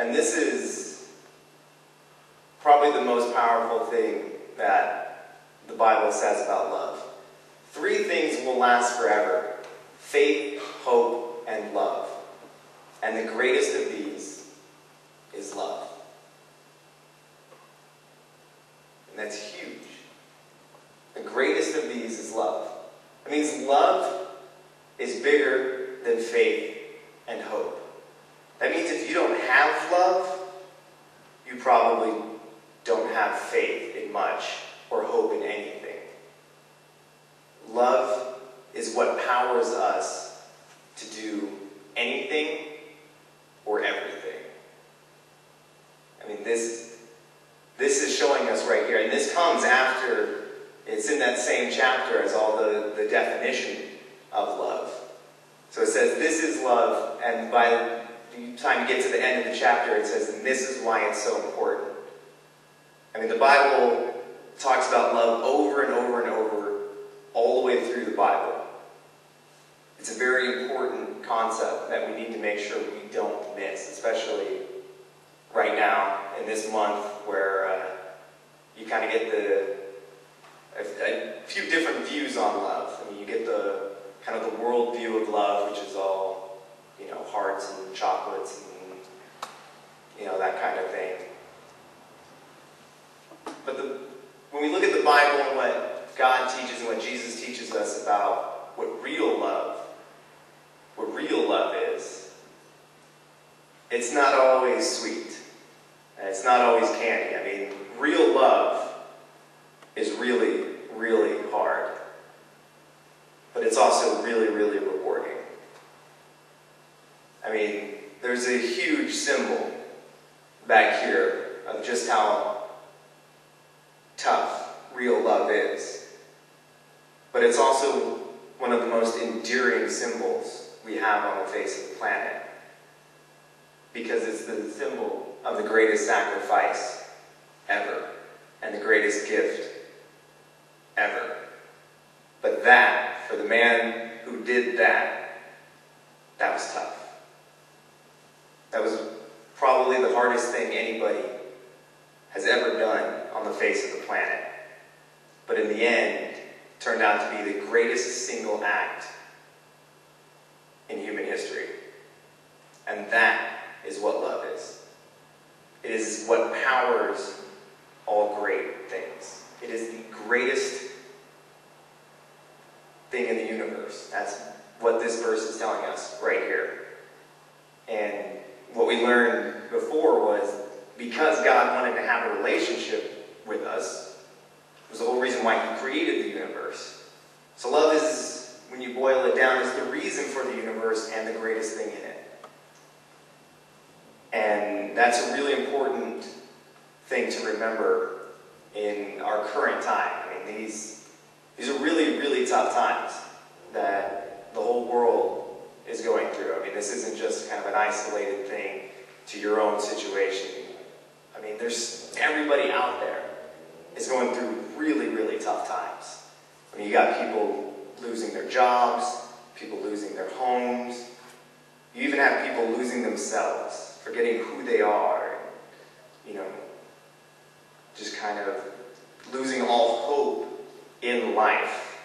And this is probably the most powerful thing that the Bible says about love. 3 things will last forever: faith, hope, and love. And the greatest of these is love. And that's huge. The greatest of these is love. It means love is bigger than faith and hope. That means if you don't have love, you probably don't have faith in much or hope in anything. Love is what powers us to do anything or everything. I mean, this is showing us right here, and this comes after, it's in that same chapter as all the definition of love. So it says, this is love, and by the time you get to the end of the chapter, it says, and this is why it's so important. I mean, the Bible talks about love over and over and over, all the way through the Bible. It's a very important concept that we need to make sure we don't miss, especially right now in this month where you kind of get a few different views on love. I mean, you get the kind of the world view of love, which is all, you know, hearts and chocolates and, you know, that kind of thing. But when we look at the Bible and what God teaches and what Jesus teaches us about what real love is, it's not always sweet. And it's not always candy. I mean, real love is really, really hard. But it's also really, really rewarding. I mean, there's a huge symbol back here of just how tough real love is. But it's also one of the most endearing symbols we have on the face of the planet. Because it's the symbol of the greatest sacrifice ever. And the greatest gift ever. But that, for the man who did that, that was tough. That was probably the hardest thing anybody has ever done on the face of the planet. But in the end, it turned out to be the greatest single act in human history. And that is what love is. It is what powers all great things. It is the greatest thing in the universe. That's what this verse is telling us right here. And what we learned before was because God wanted to have a relationship with us, was the whole reason why He created the universe. So love is, when you boil it down, is the reason for the universe and the greatest thing in it. And that's a really important thing to remember in our current time. I mean, these are really, really tough times that the whole world is going through. I mean, this isn't just kind of an isolated thing to your own situation. I mean, there's everybody out there is going through really, really tough times. I mean, you got people losing their jobs, people losing their homes. You even have people losing themselves, forgetting who they are, you know, just kind of losing all hope in life.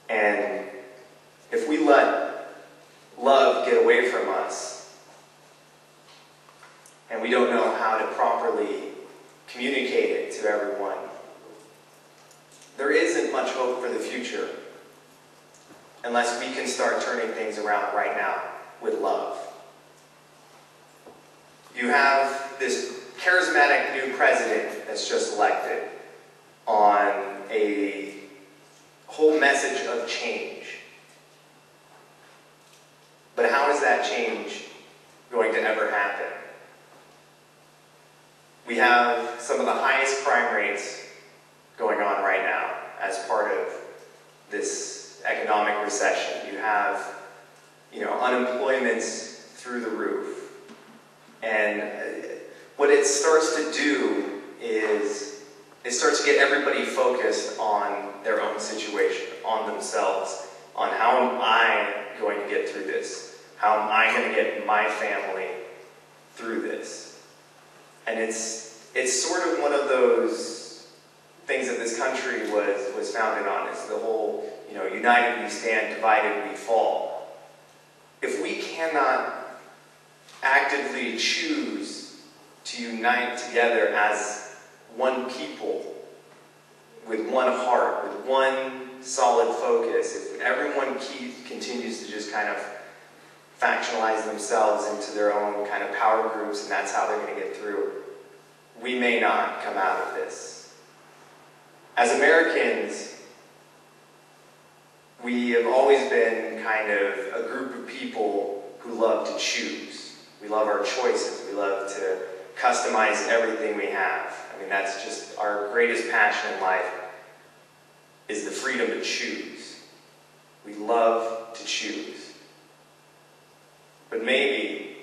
And if we let love get away from us, and we don't know how to properly communicate it to everyone, there isn't much hope for the future unless we can start turning things around right now with love. You have this charismatic new president that's just elected on a whole message of change. But how is that change going to ever happen? We have some of the highest crime rates going on right now as part of this economic recession. You have, you know, unemployment's through the roof. And what it starts to do is it starts to get everybody focused on their own situation, on themselves, on how am I going to get through this? How am I going to get my family through this. And it's sort of one of those things that this country was founded on. It's the whole, united we stand, divided we fall. If we cannot actively choose to unite together as one people, with one heart, with one solid focus, if everyone continues to just kind of factionalize themselves into their own kind of power groups, and that's how they're going to get through, we may not come out of this. As Americans, we have always been kind of a group of people who love to choose. We love our choices. We love to customize everything we have. I mean, that's just our greatest passion in life, is the freedom to choose. We love to choose. But maybe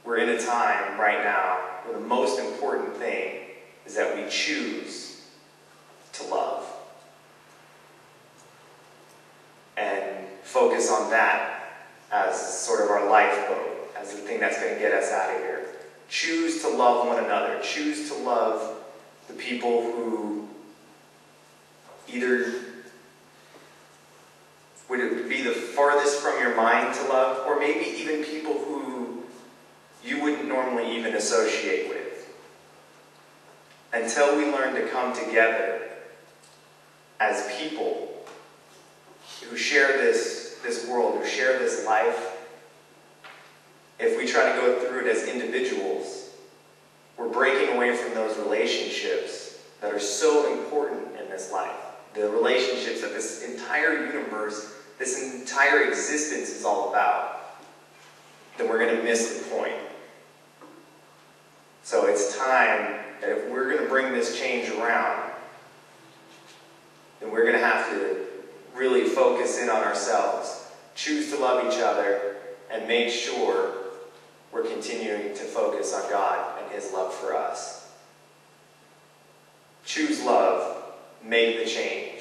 we're in a time right now where the most important thing is that we choose to love. And focus on that as sort of our lifeboat, as the thing that's going to get us out of here. Choose to love one another. Choose to love the people who either would it be the farthest from your mind to love, or maybe even people who you wouldn't normally even associate with. Until we learn to come together as people who share this world, who share this life, if we try to go through it as individuals, we're breaking away from those relationships that are so important in this life. The relationships that this entire universe, this entire existence is all about. Then we're going to miss the point. So it's time that if we're going to bring this change around, then we're going to have to really focus in on ourselves, choose to love each other, and make sure we're continuing to focus on God and His love for us. Choose love, make the change.